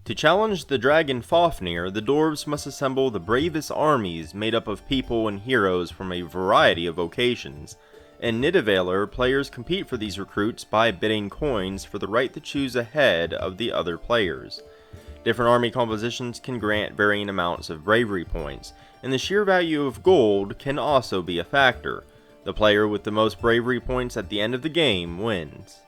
To challenge the dragon Fafnir, the dwarves must assemble the bravest armies made up of people and heroes from a variety of vocations. In Nidavellir, players compete for these recruits by bidding coins for the right to choose ahead of the other players. Different army compositions can grant varying amounts of bravery points, and the sheer value of gold can also be a factor. The player with the most bravery points at the end of the game wins.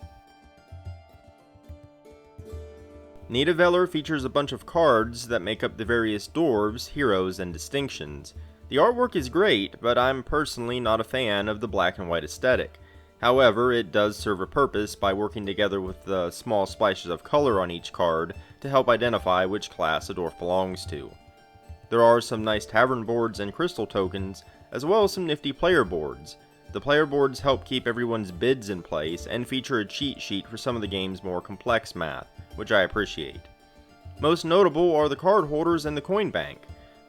Nidavellir features a bunch of cards that make up the various dwarves, heroes, and distinctions. The artwork is great, but I'm personally not a fan of the black and white aesthetic. However, it does serve a purpose by working together with the small splashes of color on each card to help identify which class a dwarf belongs to. There are some nice tavern boards and crystal tokens, as well as some nifty player boards. The player boards help keep everyone's bids in place and feature a cheat sheet for some of the game's more complex math, which I appreciate. Most notable are the card holders and the coin bank.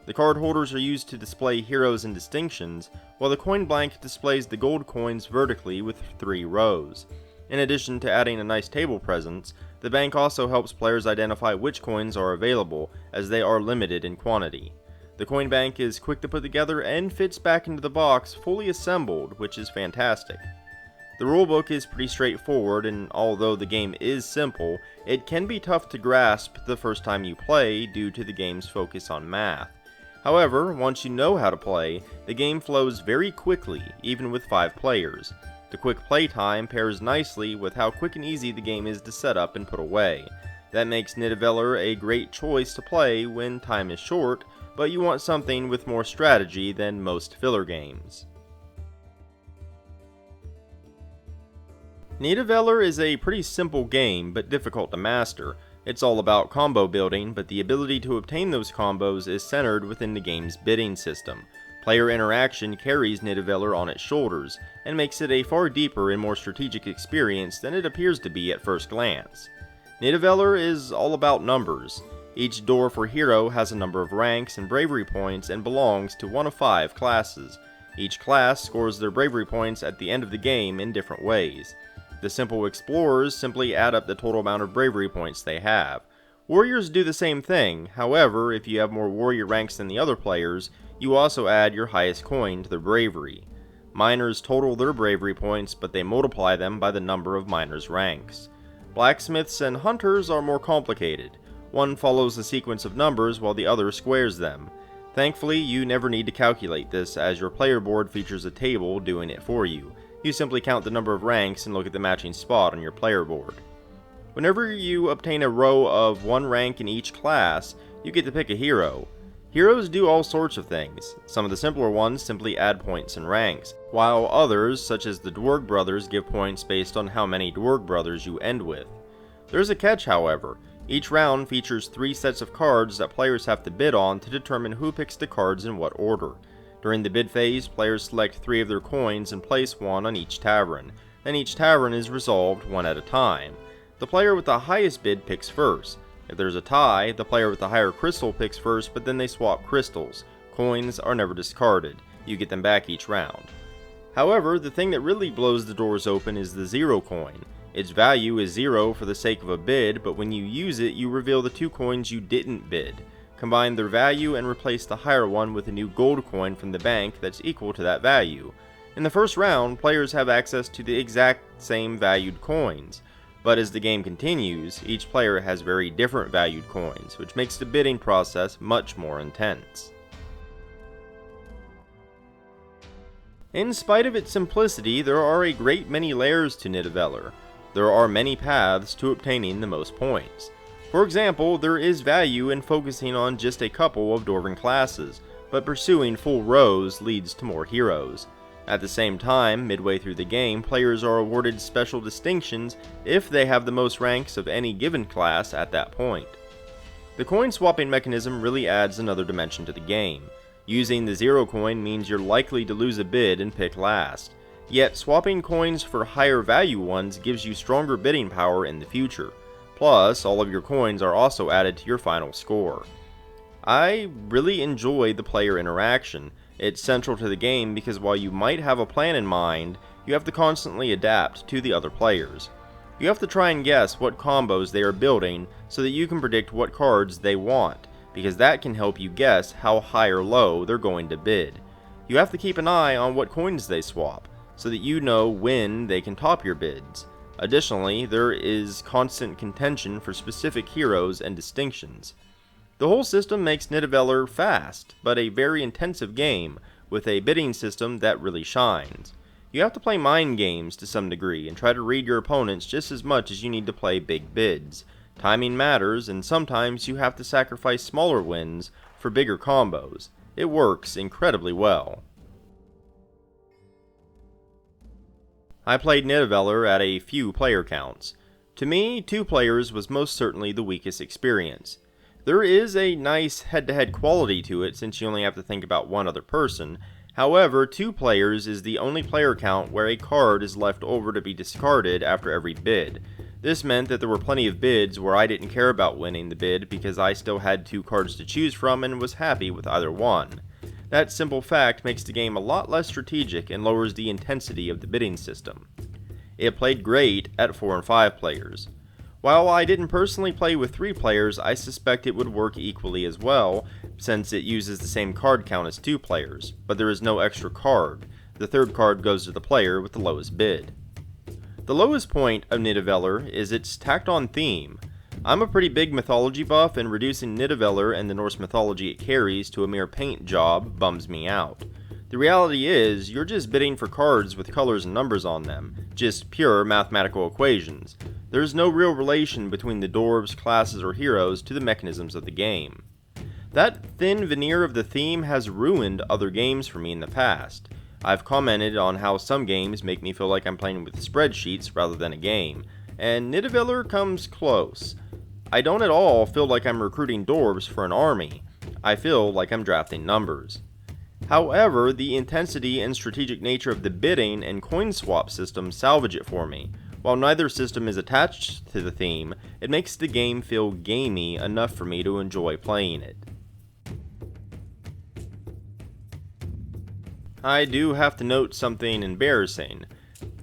The card holders are used to display heroes and distinctions, while the coin bank displays the gold coins vertically with 3 rows. In addition to adding a nice table presence, the bank also helps players identify which coins are available, as they are limited in quantity. The coin bank is quick to put together and fits back into the box fully assembled, which is fantastic. The rulebook is pretty straightforward, and although the game is simple, it can be tough to grasp the first time you play due to the game's focus on math. However, once you know how to play, the game flows very quickly, even with 5 players. The quick play time pairs nicely with how quick and easy the game is to set up and put away. That makes Nidavellir a great choice to play when time is short, but you want something with more strategy than most filler games. Nidavellir is a pretty simple game, but difficult to master. It's all about combo building, but the ability to obtain those combos is centered within the game's bidding system. Player interaction carries Nidavellir on its shoulders, and makes it a far deeper and more strategic experience than it appears to be at first glance. Nidavellir is all about numbers. Each dwarf or hero has a number of ranks and bravery points and belongs to one of 5 classes. Each class scores their bravery points at the end of the game in different ways. The simple explorers simply add up the total amount of bravery points they have. Warriors do the same thing, however, if you have more warrior ranks than the other players, you also add your highest coin to their bravery. Miners total their bravery points, but they multiply them by the number of miners' ranks. Blacksmiths and hunters are more complicated. One follows a sequence of numbers while the other squares them. Thankfully, you never need to calculate this, as your player board features a table doing it for you. You simply count the number of ranks and look at the matching spot on your player board. Whenever you obtain a row of 1 rank in each class, you get to pick a hero. Heroes do all sorts of things. Some of the simpler ones simply add points and ranks, while others, such as the Dwarg brothers, give points based on how many Dwarg brothers you end with. There's a catch, however. Each round features 3 sets of cards that players have to bid on to determine who picks the cards in what order. During the bid phase, players select 3 of their coins and place 1 on each tavern. Then each tavern is resolved one at a time. The player with the highest bid picks first. If there's a tie, the player with the higher crystal picks first, but then they swap crystals. Coins are never discarded. You get them back each round. However, the thing that really blows the doors open is the 0 coin. Its value is 0 for the sake of a bid, but when you use it, you reveal the 2 coins you didn't bid. Combine their value and replace the higher one with a new gold coin from the bank that's equal to that value. In the first round, players have access to the exact same valued coins, but as the game continues, each player has very different valued coins, which makes the bidding process much more intense. In spite of its simplicity, there are a great many layers to Nidavellir. There are many paths to obtaining the most points. For example, there is value in focusing on just a couple of Dwarven classes, but pursuing full rows leads to more heroes. At the same time, midway through the game, players are awarded special distinctions if they have the most ranks of any given class at that point. The coin swapping mechanism really adds another dimension to the game. Using the 0 coin means you're likely to lose a bid and pick last. Yet, swapping coins for higher value ones gives you stronger bidding power in the future. Plus, all of your coins are also added to your final score. I really enjoy the player interaction. It's central to the game because while you might have a plan in mind, you have to constantly adapt to the other players. You have to try and guess what combos they are building so that you can predict what cards they want, because that can help you guess how high or low they're going to bid. You have to keep an eye on what coins they swap, so that you know when they can top your bids. Additionally, there is constant contention for specific heroes and distinctions. The whole system makes Nidavellir fast, but a very intensive game, with a bidding system that really shines. You have to play mind games to some degree, and try to read your opponents just as much as you need to play big bids. Timing matters, and sometimes you have to sacrifice smaller wins for bigger combos. It works incredibly well. I played Nidavellir at a few player counts. To me, 2 players was most certainly the weakest experience. There is a nice head-to-head quality to it since you only have to think about one other person. However, 2 players is the only player count where a card is left over to be discarded after every bid. This meant that there were plenty of bids where I didn't care about winning the bid because I still had 2 cards to choose from and was happy with either one. That simple fact makes the game a lot less strategic and lowers the intensity of the bidding system. It played great at 4 and 5 players. While I didn't personally play with 3 players, I suspect it would work equally as well, since it uses the same card count as 2 players, but there is no extra card. The 3rd card goes to the player with the lowest bid. The lowest point of Nidavellir is its tacked-on theme. I'm a pretty big mythology buff, and reducing Nidavellir and the Norse mythology it carries to a mere paint job bums me out. The reality is, you're just bidding for cards with colors and numbers on them, just pure mathematical equations. There's no real relation between the dwarves, classes, or heroes to the mechanisms of the game. That thin veneer of the theme has ruined other games for me in the past. I've commented on how some games make me feel like I'm playing with spreadsheets rather than a game, and Nidavellir comes close. I don't at all feel like I'm recruiting dwarves for an army. I feel like I'm drafting numbers. However, the intensity and strategic nature of the bidding and coin swap system salvage it for me. While neither system is attached to the theme, it makes the game feel gamey enough for me to enjoy playing it. I do have to note something embarrassing.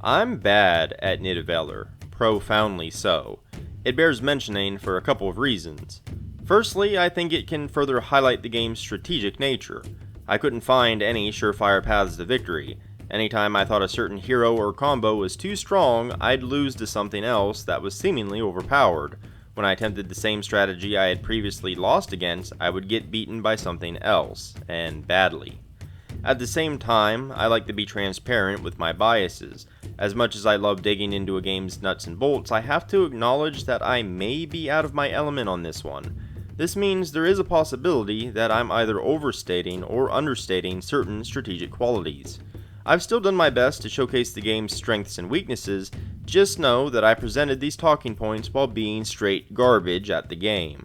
I'm bad at Nidavellir, profoundly so. It bears mentioning for a couple of reasons. Firstly, I think it can further highlight the game's strategic nature. I couldn't find any surefire paths to victory. Anytime I thought a certain hero or combo was too strong, I'd lose to something else that was seemingly overpowered. When I attempted the same strategy I had previously lost against, I would get beaten by something else, and badly. At the same time, I like to be transparent with my biases. As much as I love digging into a game's nuts and bolts, I have to acknowledge that I may be out of my element on this one. This means there is a possibility that I'm either overstating or understating certain strategic qualities. I've still done my best to showcase the game's strengths and weaknesses, just know that I presented these talking points while being straight garbage at the game.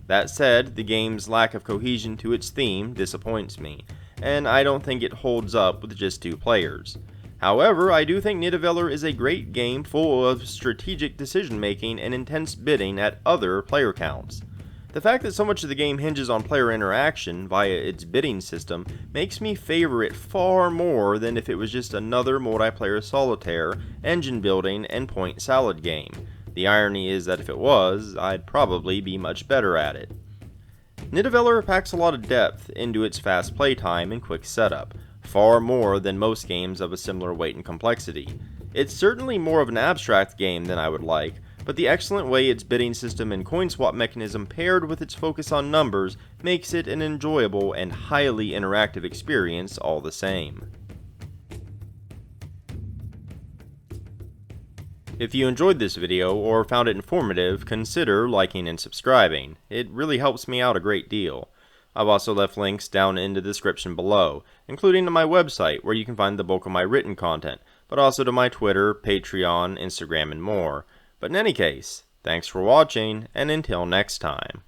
That said, the game's lack of cohesion to its theme disappoints me, and I don't think it holds up with just 2 players. However, I do think Nidavellir is a great game full of strategic decision making and intense bidding at other player counts. The fact that so much of the game hinges on player interaction via its bidding system makes me favor it far more than if it was just another multiplayer solitaire, engine building, and point salad game. The irony is that if it was, I'd probably be much better at it. Nidavellir packs a lot of depth into its fast playtime and quick setup, far more than most games of a similar weight and complexity. It's certainly more of an abstract game than I would like, but the excellent way its bidding system and coin swap mechanism paired with its focus on numbers makes it an enjoyable and highly interactive experience all the same. If you enjoyed this video or found it informative, consider liking and subscribing. It really helps me out a great deal. I've also left links down in the description below, including to my website where you can find the bulk of my written content, but also to my Twitter, Patreon, Instagram, and more. But in any case, thanks for watching, and until next time.